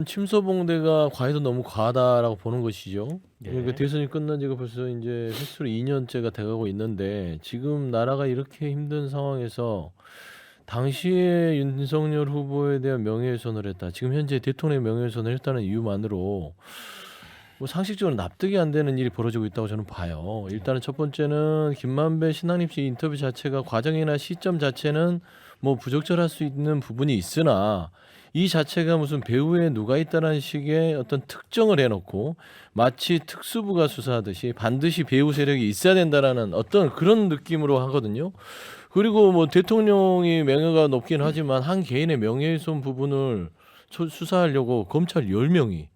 침소봉대가 과해도 너무 과하다라고 보는 것이죠. 그러니까 예. 대선이 끝난 지가 벌써 인제 횟수로 2 년째가 돼 가고 있는데 지금 나라가 이렇게 힘든 상황에서 당시에 윤석열 후보에 대한 명예훼손을 했다. 지금 현재 대통령의 명예훼손을 했다는 이유만으로 뭐 상식적으로 납득이 안 되는 일이 벌어지고 있다고 저는 봐요. 일단은 첫 번째는 김만배 신학립씨 인터뷰 자체가 과정이나 시점 자체는 뭐 부적절할 수 있는 부분이 있으나 이 자체가 무슨 배후에 누가 있다라는 식의 어떤 특정을 해놓고 마치 특수부가 수사하듯이 반드시 배후 세력이 있어야 된다라는 어떤 그런 느낌으로 하거든요. 그리고 뭐 대통령이 명예가 높긴 하지만 한 개인의 명예훼손 부분을 수사하려고 검찰 10명이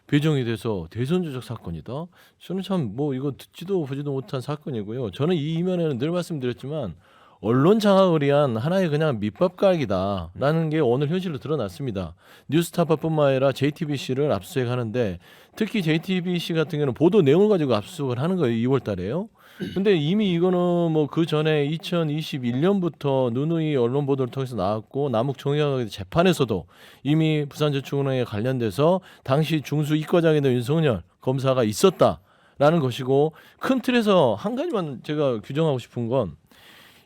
배정이 돼서 대선 조작 사건이다. 저는 참 뭐 이거 듣지도 보지도 못한 사건이고요. 저는 이 이면에는 늘 말씀드렸지만 언론 장악을 위한 하나의 그냥 밑밥 깔기다라는 게 오늘 현실로 드러났습니다. 뉴스타파뿐만 아니라 JTBC를 압수수색하는데 특히 JTBC 같은 경우는 보도 내용을 가지고 압수수색을 하는 거예요. 2월 달에요. 근데 이미 이거는 뭐 그 전에 2021년부터 누누이 언론 보도를 통해서 나왔고 남욱정의학 재판에서도 이미 부산저축은행에 관련돼서 당시 중수 이과장이던 윤석열 검사가 있었다라는 것이고 큰 틀에서 한 가지만 제가 규정하고 싶은 건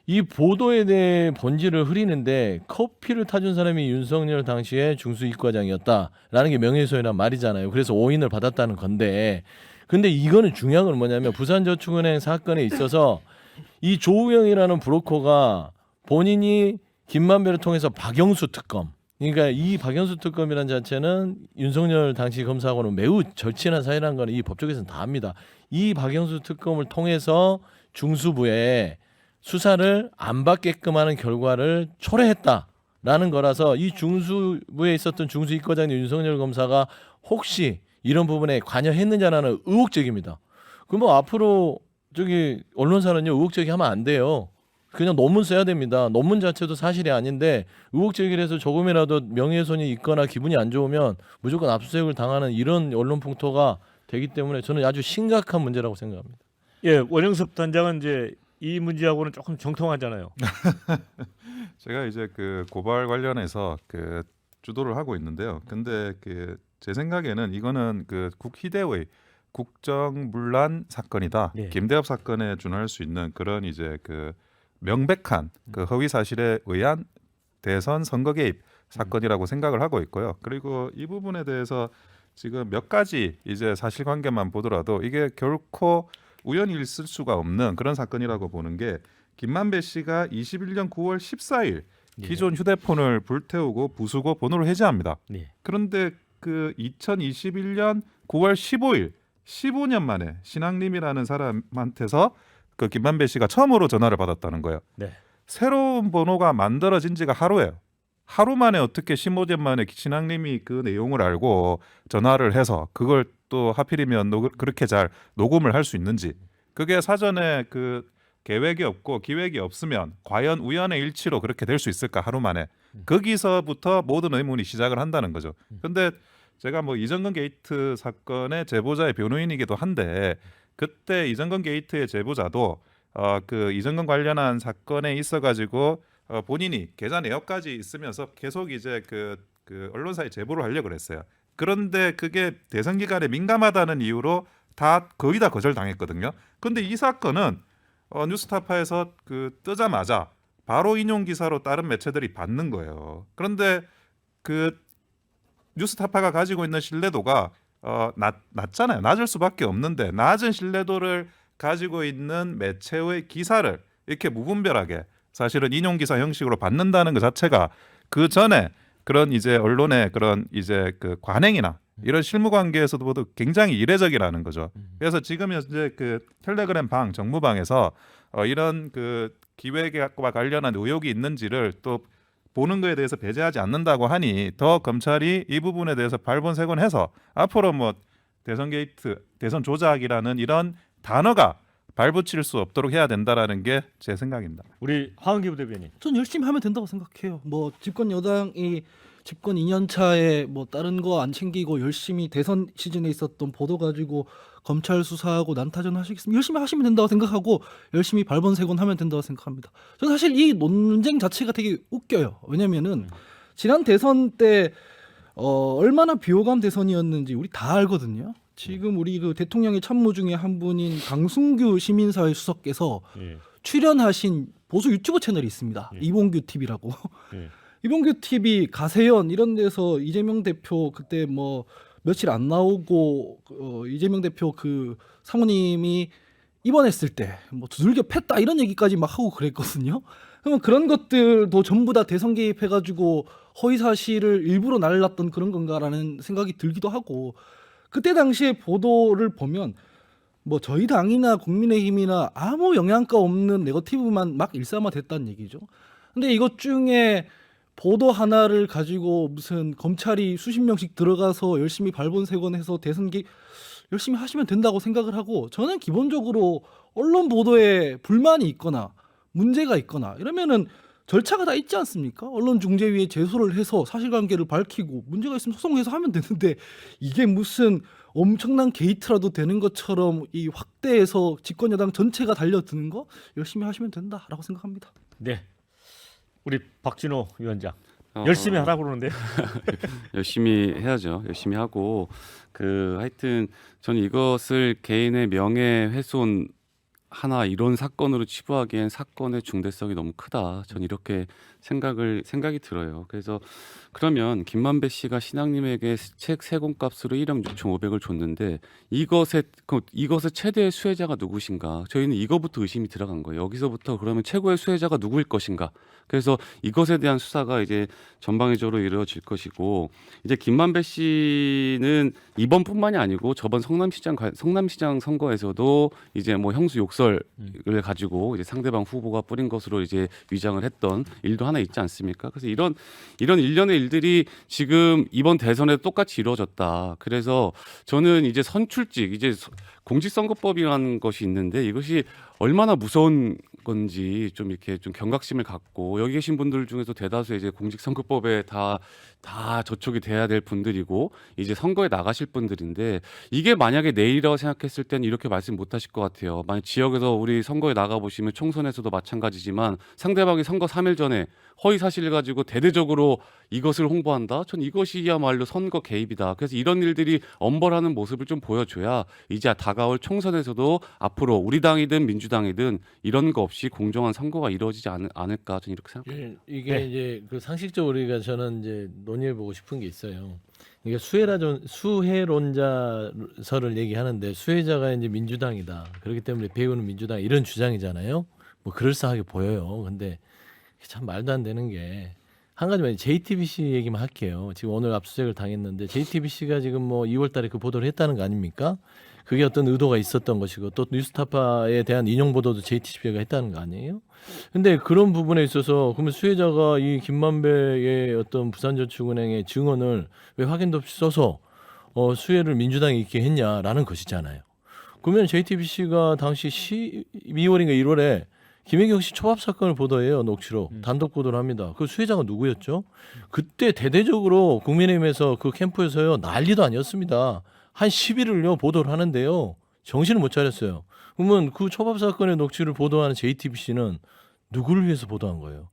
이 보도에 대해 본질을 흐리는데 커피를 타준 사람이 윤석열 당시에 중수 이과장이었다라는 게 명예훼손이란 말이잖아요. 그래서 오인을 받았다는 건데 근데 이거는 중요한 건 뭐냐면 부산저축은행 사건에 있어서 이 조우영이라는 브로커가 본인이 김만배를 통해서 박영수 특검 그러니까 이 박영수 특검이라는 자체는 윤석열 당시 검사하고는 매우 절친한 사이라는 거는 이 법조계에서는 다 압니다. 이 박영수 특검을 통해서 중수부에 수사를 안 받게끔 하는 결과를 초래했다라는 거라서 이 중수부에 있었던 중수 이과장인 윤석열 검사가 혹시 이런 부분에 관여했느냐라는 의혹적입니다. 그럼 뭐 앞으로 저기 언론사는요 의혹적이 하면 안 돼요. 그냥 논문 써야 됩니다. 논문 자체도 사실이 아닌데 의혹제기를 해서 조금이라도 명예훼손이 있거나 기분이 안 좋으면 무조건 압수수색을 당하는 이런 언론 풍토가 되기 때문에 저는 아주 심각한 문제라고 생각합니다. 예, 원영섭 단장은 이제 이 문제하고는 조금 정통하잖아요. 제가 이제 그 고발 관련해서 그 주도를 하고 있는데요. 근데 그 제 생각에는 이거는 그 국희대의 국정문란 사건이다. 예. 김대엽 사건에 준할 수 있는 그런 이제 그 명백한 그 허위 사실에 의한 대선 선거 개입 사건이라고 생각을 하고 있고요. 그리고 이 부분에 대해서 지금 몇 가지 이제 사실관계만 보더라도 이게 결코 우연히 있을 수가 없는 그런 사건이라고 보는 게 김만배 씨가 21년 9월 14일 기존 휴대폰을 불태우고 부수고 번호를 해제합니다. 예. 그런데 그 2021년 9월 15일 15년 만에 신학림이라는 사람한테서 그 김만배 씨가 처음으로 전화를 받았다는 거예요. 네. 새로운 번호가 만들어진 지가 하루예요. 하루 만에 어떻게 15년 만에 신학림이 그 내용을 알고 전화를 해서 그걸 또 하필이면 그렇게 잘 녹음을 할 수 있는지 그게 사전에 그 계획이 없고 기획이 없으면 과연 우연의 일치로 그렇게 될 수 있을까 하루 만에 거기서부터 모든 의문이 시작을 한다는 거죠. 근데 제가 뭐 이정건 게이트 사건의 제보자의 변호인이기도 한데 그때 이정건 게이트의 제보자도 그 이정건 관련한 사건에 있어가지고 본인이 계좌 내역까지 있으면서 계속 이제 그 언론사에 제보를 하려고 그랬어요. 그런데 그게 대선 기간에 민감하다는 이유로 거의 다 거절당했거든요. 근데 이 사건은 뉴스타파에서 그 뜨자마자 바로 인용 기사로 다른 매체들이 받는 거예요. 그런데 그 뉴스타파가 가지고 있는 신뢰도가 낮잖아요. 낮을 수밖에 없는데 낮은 신뢰도를 가지고 있는 매체의 기사를 이렇게 무분별하게 사실은 인용 기사 형식으로 받는다는 것 자체가 그 전에 그런 이제 언론의 그런 이제 그 관행이나 이런 실무 관계에서도 모두 굉장히 이례적이라는 거죠. 그래서 지금 현재 그 텔레그램 방 정무방에서 이런 그 기획과 관련한 의혹이 있는지를 또 보는 거에 대해서 배제하지 않는다고 하니 더 검찰이 이 부분에 대해서 발본색원해서 앞으로 뭐 대선 게이트, 대선 조작이라는 이런 단어가 발붙일 수 없도록 해야 된다라는 게 제 생각입니다. 우리 황은기 부대변인. 전 열심히 하면 된다고 생각해요. 뭐 집권 여당이 집권 2년 차에 뭐 다른 거 안 챙기고 열심히 대선 시즌에 있었던 보도 가지고 검찰 수사하고 난타전 하시겠으면 열심히 하시면 된다고 생각하고 열심히 발본색원하면 된다고 생각합니다. 저는 사실 이 논쟁 자체가 되게 웃겨요. 왜냐면은 지난 대선 때 얼마나 비호감 대선이었는지 우리 다 알거든요. 지금 우리 그 대통령의 참모 중에 한 분인 강승규 시민사회 수석께서 예. 출연하신 보수 유튜브 채널이 있습니다. 예. 이봉규 TV라고. 예. 이봉규 TV 가세연 이런 데서 이재명 대표 그때 뭐 며칠 안 나오고 이재명 대표 그 사모님이 입원했을 때 뭐 두들겨 팼다 이런 얘기까지 막 하고 그랬거든요. 그러면 그런 것들도 전부 다 대선 개입해가지고 허위 사실을 일부러 날랐던 그런 건가라는 생각이 들기도 하고 그때 당시에 보도를 보면 뭐 저희 당이나 국민의힘이나 아무 영향가 없는 네거티브만 막 일삼아댔다는 얘기죠. 근데 이것 중에 보도 하나를 가지고 무슨 검찰이 수십 명씩 들어가서 열심히 발본색원해서 대선 개입 열심히 하시면 된다고 생각을 하고 저는 기본적으로 언론 보도에 불만이 있거나 문제가 있거나 이러면은 절차가 다 있지 않습니까? 언론중재위에 제소를 해서 사실관계를 밝히고 문제가 있으면 소송해서 하면 되는데 이게 무슨 엄청난 게이트라도 되는 것처럼 이 확대해서 집권여당 전체가 달려드는 거 열심히 하시면 된다라고 생각합니다. 네. 우리 박진호 위원장 어, 열심히 하라고 그러는데. 열심히 해야죠. 열심히 하고 하여튼 저는 이것을 개인의 명예훼손 하나 이런 사건으로 치부하기엔 사건의 중대성이 너무 크다. 전 이렇게 생각이 들어요. 그래서 그러면 김만배 씨가 신앙님에게 책 3권값으로 1억 6,500을 줬는데 이것의 최대의 수혜자가 누구신가? 저희는 이거부터 의심이 들어간 거예요. 여기서부터 그러면 최고의 수혜자가 누구일 것인가? 그래서 이것에 대한 수사가 이제 전방위적으로 이루어질 것이고 이제 김만배 씨는 이번뿐만이 아니고 저번 성남시장 선거에서도 이제 뭐 형수 욕설을 가지고 이제 상대방 후보가 뿌린 것으로 이제 위장을 했던 일도 하나 있지 않습니까? 그래서 이런 일련의 일들이 지금 이번 대선에 똑같이 이루어졌다. 그래서 저는 이제 선출직 이제 공직선거법이라는 것이 있는데 이것이 얼마나 무서운 건지 좀 이렇게 좀 경각심을 갖고 여기 계신 분들 중에서 대다수 이제 공직선거법에 다 저촉이 돼야 될 분들이고 이제 선거에 나가실 분들인데 이게 만약에 내일이라고 생각했을 때는 이렇게 말씀 못 하실 것 같아요. 만약 지역에서 우리 선거에 나가 보시면 총선에서도 마찬가지지만 상대방이 선거 3일 전에 허위 사실을 가지고 대대적으로 이것을 홍보한다. 전 이것이야말로 선거 개입이다. 그래서 이런 일들이 엄벌하는 모습을 좀 보여줘야 이제 다가올 총선에서도 앞으로 우리 당이든 민주당이든 이런 거 없이 공정한 선거가 이루어지지 않을까 저는 이렇게 생각합니다. 이게 네. 이제 그 상식적으로 우리가 저는 이제 논의해 보고 싶은 게 있어요. 이게 수혜론자설을 얘기하는데 수혜자가 이제 민주당이다. 그렇기 때문에 배우는 민주당 이런 주장이잖아요. 뭐 그럴싸하게 보여요. 근데 참 말도 안 되는 게 한 가지만 JTBC 얘기만 할게요. 지금 오늘 압수수색을 당했는데 JTBC가 지금 뭐 2월달에 그 보도를 했다는 거 아닙니까? 그게 어떤 의도가 있었던 것이고 또 뉴스타파에 대한 인용 보도도 JTBC가 했다는 거 아니에요? 근데 그런 부분에 있어서 그러면 수혜자가 이 김만배의 어떤 부산저축은행의 증언을 왜 확인도 없이 써서 수혜를 민주당이 있게 했냐라는 것이잖아요. 그러면 JTBC가 당시 12월인가 1월에 김혜경 씨 초밥 사건을 보도해요. 녹취록 단독 보도를 합니다. 그 수혜자가 누구였죠? 그때 대대적으로 국민의힘에서 그 캠프에서요 난리도 아니었습니다. 한 10일을요 보도를 하는데요 정신을 못 차렸어요. 그러면 그 초밥 사건의 녹취를 보도하는 JTBC는 누구를 위해서 보도한 거예요?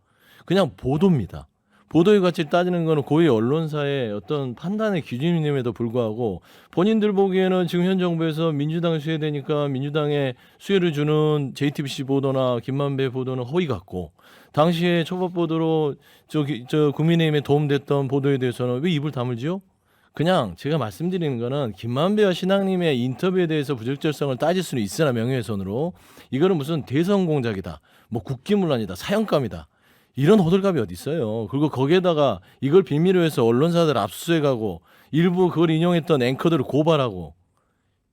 그냥 보도입니다. 보도의 가치를 따지는 거는 고위 언론사의 어떤 판단의 기준임에도 불구하고 본인들 보기에는 지금 현 정부에서 민주당이 수혜되니까 민주당에 수혜를 주는 JTBC 보도나 김만배 보도는 허위 같고 당시에 초밥 보도로 저 국민의힘에 도움됐던 보도에 대해서는 왜 입을 다물지요? 그냥 제가 말씀드리는 거는 김만배와 신앙님의 인터뷰에 대해서 부적절성을 따질 수는 있으나 명예훼손으로 이거는 무슨 대선 공작이다, 뭐 국기문란이다, 사형감이다 이런 호들갑이 어디 있어요. 그리고 거기에다가 이걸 빌미로 해서 언론사들 압수수색하고 일부 그걸 인용했던 앵커들을 고발하고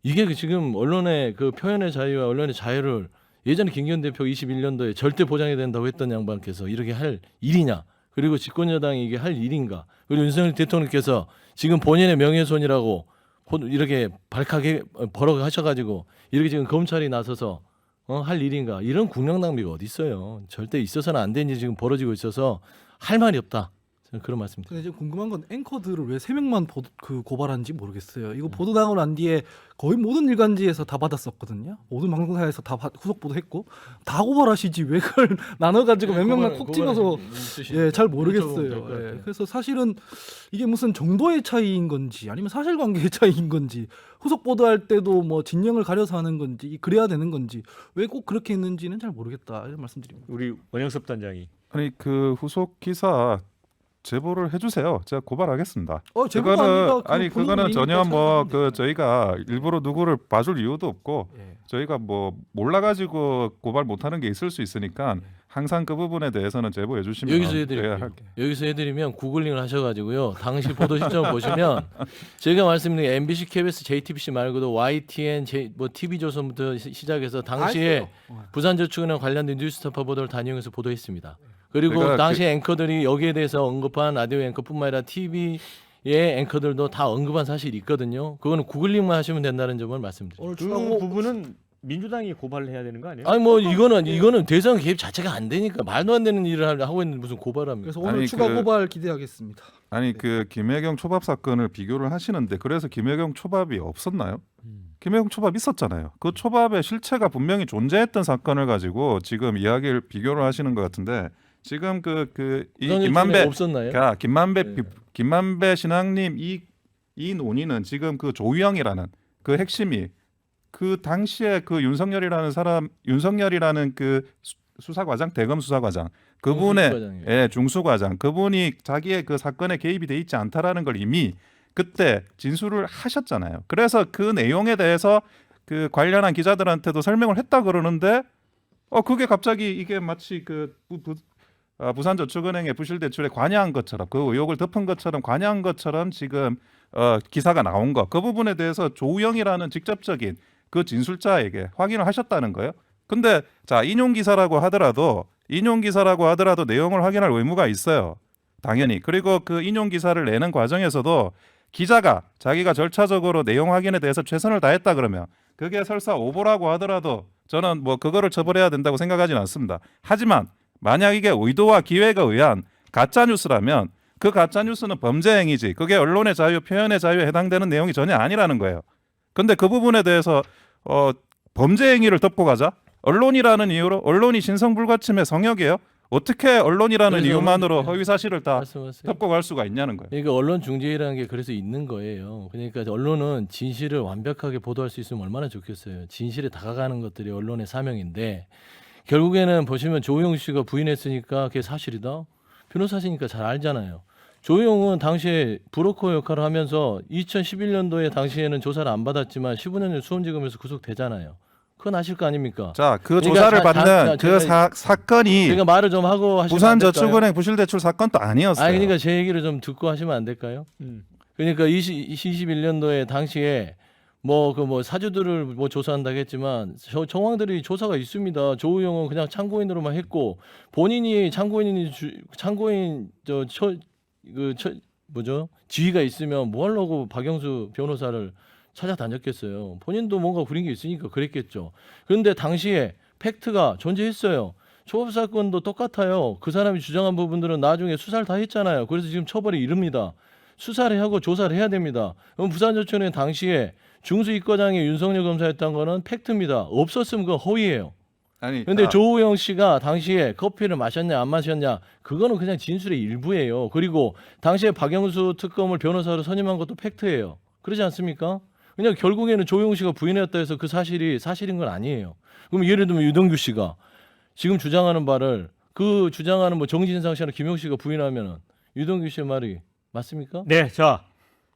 이게 지금 언론의 그 표현의 자유와 언론의 자유를 예전에 김기현 대표 21년도에 절대 보장해야 된다고 했던 양반께서 이렇게 할 일이냐? 그리고 집권여당이 이게 할 일인가? 그리고 윤석열 대통령께서 지금 본인의 명예훼손이라고 이렇게 발칵하게 벌어가셔가지고 이렇게 지금 검찰이 나서서 할 일인가? 이런 국력 낭비가 어디 있어요? 절대 있어서는 안 되는 일이 지금 벌어지고 있어서 할 말이 없다. 저는 그런 말씀드립니다. 근데 이제 궁금한 건 앵커들을 왜 3명만 고발한지 모르겠어요. 이거 보도당하고 난 뒤에 거의 모든 일간지에서 다 받았었거든요. 모든 방송사에서 다 후속 보도했고 다 고발하시지 왜 그걸 나눠가지고 몇 명만 콕 찍어서 잘 모르겠어요. 예, 그래서 사실은 이게 무슨 정도의 차이인 건지 아니면 사실관계의 차이인 건지 후속 보도할 때도 뭐 진영을 가려서 하는 건지 그래야 되는 건지 왜 꼭 그렇게 했는지는 잘 모르겠다 이런 말씀드립니다. 우리 원영섭 단장이 아니 그 후속 기사 제보를 해주세요. 제가 고발하겠습니다. 제보가 아니라 아니 본인 그거는 전혀 의미니까 뭐 그 찾아가면 저희가 일부러 누구를 봐줄 이유도 없고 예. 저희가 뭐 몰라가지고 고발 못하는 게 있을 수 있으니까 항상 그 부분에 대해서는 제보해 주시면 여기서 제가 해드릴게요. 할게요. 여기서 해드리면 구글링을 하셔가지고요. 당시 보도 시점을 보시면 제가 말씀드린 MBC, KBS, JTBC 말고도 YTN, 뭐 TV조선부터 시작해서 당시에 부산저축은행 관련된 뉴스타파 보도를 단용해서 보도했습니다. 그리고 그러니까 당시 앵커들이 여기에 대해서 언급한 라디오 앵커뿐만 아니라 TV의 앵커들도 다 언급한 사실이 있거든요. 그거는 구글링만 하시면 된다는 점을 말씀드립니다. 오늘 그 추가 부분은 민주당이 고발을 해야 되는 거 아니에요? 아니 뭐 이거는 대선 개입 자체가 안 되니까 말도 안 되는 일을 하고 있는데 무슨 고발합니까? 그래서 오늘 아니, 추가 그- 고발 기대하겠습니다. 아니 그 김혜경 초밥 사건을 비교를 하시는데 그래서 김혜경 초밥이 없었나요? 김혜경 초밥 있었잖아요. 그 초밥의 실체가 분명히 존재했던 사건을 가지고 지금 이야기를 비교를 하시는 것 같은데 지금 이 김만배 없었나요? 네. 김만배 신앙님 이 논의는 지금 그 조유영이라는 그 핵심이 그 당시에 그 윤석열이라는 그 수사과장 대검 수사과장 그분의 중수과장이에요. 중수과장 그분이 자기의 그 사건에 개입이 돼 있지 않다라는 걸 이미 그때 진술을 하셨잖아요. 그래서 그 내용에 대해서 그 관련한 기자들한테도 설명을 했다 그러는데 그게 갑자기 이게 마치 부산저축은행의 부실대출에 관여한 것처럼 그 의혹을 덮은 것처럼 관여한 것처럼 지금 기사가 나온 거 그 부분에 대해서 조우영이라는 직접적인 그 진술자에게 확인을 하셨다는 거예요. 근데 자 인용 기사라고 하더라도 내용을 확인할 의무가 있어요. 당연히. 그리고 그 인용 기사를 내는 과정에서도 기자가 자기가 절차적으로 내용 확인에 대해서 최선을 다했다 그러면 그게 설사 오보라고 하더라도 저는 뭐 그거를 처벌해야 된다고 생각하지는 않습니다. 하지만 만약 이게 의도와 기획에 의한 가짜 뉴스라면 그 가짜 뉴스는 범죄 행위지. 그게 언론의 자유, 표현의 자유에 해당되는 내용이 전혀 아니라는 거예요. 근데 그 부분에 대해서 범죄 행위를 덮고 가자. 언론이라는 이유로 언론이 신성불가침의 성역이에요. 어떻게 언론이라는 그래서 이유만으로 언론- 허위 사실을 다 말씀하세요. 덮고 갈 수가 있냐는 거예요. 그러니까 언론 중재라는 게 그래서 있는 거예요. 그러니까 언론은 진실을 완벽하게 보도할 수 있으면 얼마나 좋겠어요. 진실에 다가가는 것들이 언론의 사명인데 결국에는 보시면 조용 씨가 부인했으니까 그게 사실이다. 변호사시니까 잘 알잖아요. 조용은 당시에 브로커 역할을 하면서 2011년도에 당시에는 조사를 안 받았지만 15년 전 수원지검에서 구속되잖아요. 그건 아실 거 아닙니까? 자, 그 그러니까 조사를 자, 받는 그 사건이 제가 말을 좀 하고 하시면 안 될까요? 부산저축은행 부실대출 사건도 아니었어요. 아니 그러니까 제 얘기를 좀 듣고 하시면 안 될까요? 그러니까 21년도에 당시에 뭐 사주들을 뭐 조사한다고 했지만 정황들이 조사가 있습니다. 조우영은 그냥 참고인으로만 했고 본인이 참고인 지위가 있으면 뭐 하려고 박영수 변호사를 찾아다녔겠어요. 본인도 뭔가 부린 게 있으니까 그랬겠죠. 그런데 당시에 팩트가 존재했어요. 초밥 사건도 똑같아요. 그 사람이 주장한 부분들은 나중에 수사를 다 했잖아요. 그래서 지금 처벌이 이릅니다. 수사를 하고 조사를 해야 됩니다. 그럼 부산저축은행 당시에 중수이과장이 윤석열 검사였던 거는 팩트입니다. 없었으면 그건 허위예요. 아니, 근데 조우영 씨가 당시에 커피를 마셨냐 안 마셨냐 그거는 그냥 진술의 일부예요. 그리고 당시에 박영수 특검을 변호사로 선임한 것도 팩트예요. 그러지 않습니까? 그냥 결국에는 조우영 씨가 부인했다 해서 그 사실이 사실인 건 아니에요. 그럼 예를 들면 유동규 씨가 지금 주장하는 바를 그 주장하는 뭐 정진상 씨나 김용 씨가 부인하면은 유동규 씨의 말이 맞습니까? 네, 자